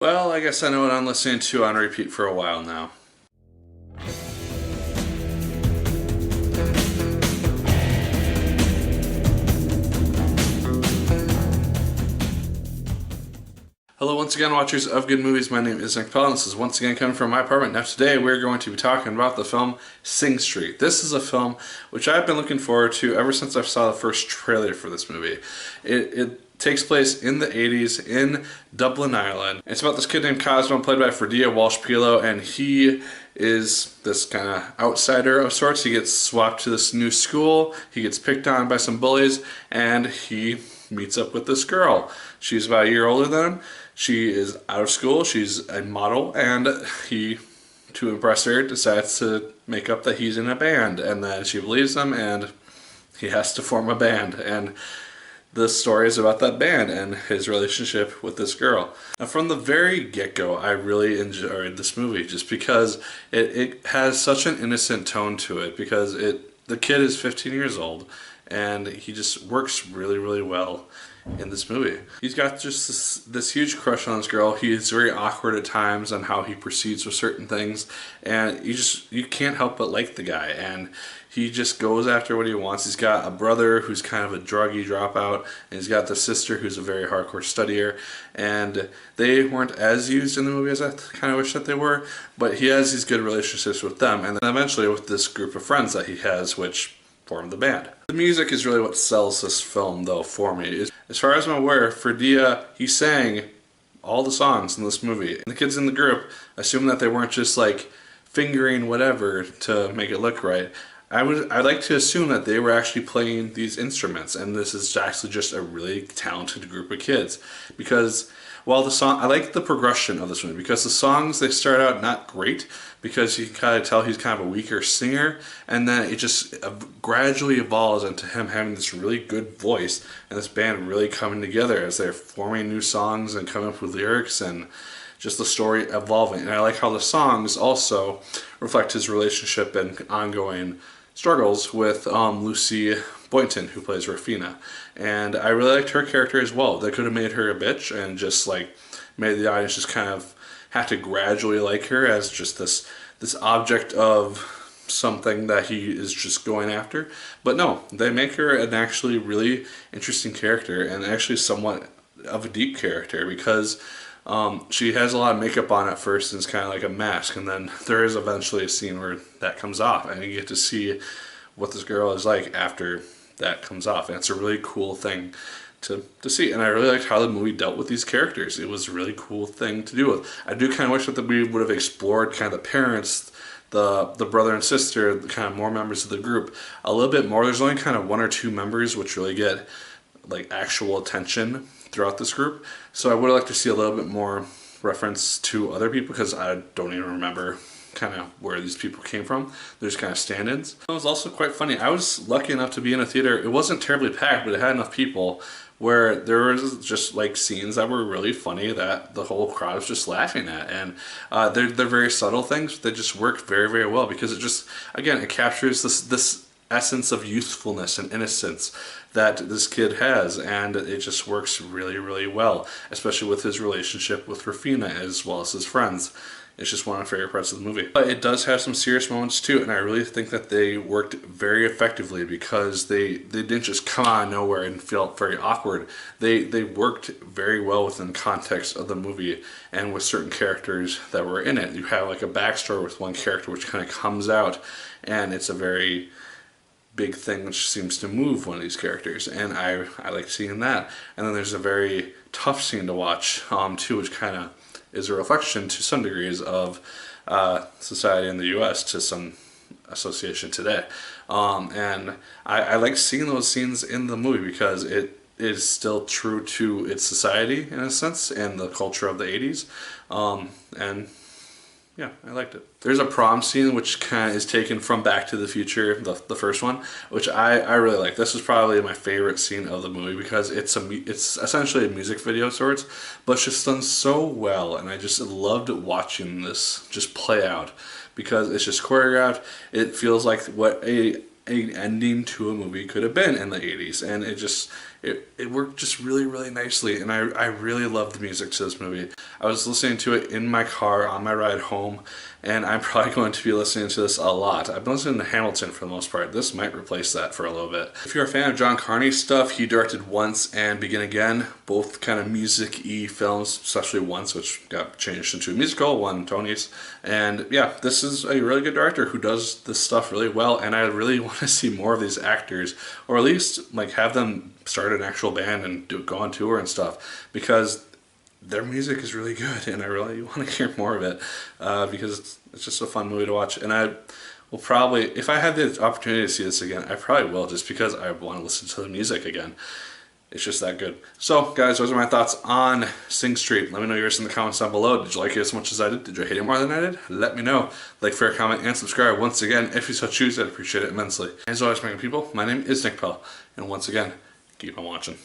Well, I guess I know what I'm listening to on repeat for a while now. Hello once again, watchers of good movies. My name is Nick Pell and this is once again coming from my apartment. Now today we're going to be talking about the film Sing Street. This is a film which I've been looking forward to ever since I saw the first trailer for this movie. It takes place in the 80s in Dublin, Ireland. It's about this kid named Cosmo, played by Fredia Walsh-Pilo, and he is this kind of outsider of sorts. He gets swapped to this new school, he gets picked on by some bullies, and he meets up with this girl. She's about a year older than him. She is out of school, she's a model, and he, to impress her, decides to make up that he's in a band, and then she believes him and he has to form a band. And the story is about that band and his relationship with this girl. Now, from the very get-go, I really enjoyed this movie just because it has such an innocent tone to it, because the kid is 15 years old and he just works really, really well in this movie. He's got just this huge crush on this girl. He is very awkward at times on how he proceeds with certain things, and you can't help but like the guy, and he just goes after what he wants. He's got a brother who's kind of a druggy dropout, and he's got the sister who's a very hardcore studier, and they weren't as used in the movie as I kind of wish that they were, but he has these good relationships with them, and then eventually with this group of friends that he has, which form the band. The music is really what sells this film, though, for me. As far as I'm aware, Fredia, he sang all the songs in this movie. And the kids in the group assume that they weren't just like fingering whatever to make it look right. I'd like to assume that they were actually playing these instruments, and this is actually just a really talented group of kids. Because while I like the progression of this movie, because the songs, they start out not great, because you can kind of tell he's kind of a weaker singer, and then it just gradually evolves into him having this really good voice, and this band really coming together as they're forming new songs and coming up with lyrics, and just the story evolving. And I like how the songs also reflect his relationship and ongoing struggles with Lucy Boynton, who plays Rafina. And I really liked her character as well. They could have made her a bitch and just like made the audience just kind of have to gradually like her as just this object of something that he is just going after. But no, they make her an actually really interesting character, and actually somewhat of a deep character, because she has a lot of makeup on at first and it's kind of like a mask, and then there is eventually a scene where that comes off and you get to see what this girl is like after that comes off, and it's a really cool thing to see. And I really liked how the movie dealt with these characters. It was a really cool thing to do with. I do kind of wish that we would have explored kind of the parents, the brother and sister, the kind of more members of the group a little bit more. There's only kind of one or two members which really get like actual attention throughout this group, so I would like to see a little bit more reference to other people, because I don't even remember kind of where these people came from. There's kind of stand-ins. It was also quite funny. I was lucky enough to be in a theater. It wasn't terribly packed, but it had enough people where there was just like scenes that were really funny that the whole crowd was just laughing at, and they're very subtle things. They just work very, very well, because it just, again, it captures this essence of youthfulness and innocence that this kid has, and it just works really, really well, especially with his relationship with Rafina as well as his friends. It's just one of my favorite parts of the movie. But it does have some serious moments too, and I really think that they worked very effectively, because they didn't just come out of nowhere and felt very awkward. They worked very well within the context of the movie and with certain characters that were in it. You have like a backstory with one character which kind of comes out, and it's a very big thing which seems to move one of these characters, and I like seeing that. And then there's a very tough scene to watch too, which kind of is a reflection to some degrees of society in the US, to some association today. And I like seeing those scenes in the movie, because it is still true to its society in a sense, and the culture of the 80s. And yeah, I liked it. There's a prom scene which kind of is taken from Back to the Future, the first one, which I really like. This is probably my favorite scene of the movie, because it's essentially a music video of sorts, but it's just done so well, and I just loved watching this just play out, because it's just choreographed. It feels like what a ending to a movie could have been in the 80s, and it worked just really, really nicely, and I really loved the music to this movie. I was listening to it in my car on my ride home, and I'm probably going to be listening to this a lot. I've been listening to Hamilton for the most part. This might replace that for a little bit. If you're a fan of John Carney's stuff, he directed Once and Begin Again, both kind of music-y films, especially Once, which got changed into a musical, won Tonys. And yeah, this is a really good director who does this stuff really well, and I really want to see more of these actors, or at least like have them start an actual band and go on tour and stuff, because their music is really good, and I really want to hear more of it, because it's just a fun movie to watch. And I will probably, if I have the opportunity to see this again, I probably will, just because I want to listen to the music again. It's just that good. So, guys, those are my thoughts on Sing Street. Let me know yours in the comments down below. Did you like it as much as I did? Did you hate it more than I did? Let me know. Like, favorite, comment, and subscribe. Once again, if you so choose, I'd appreciate it immensely. As always, my good people, my name is Nick Pell, and once again, keep on watching.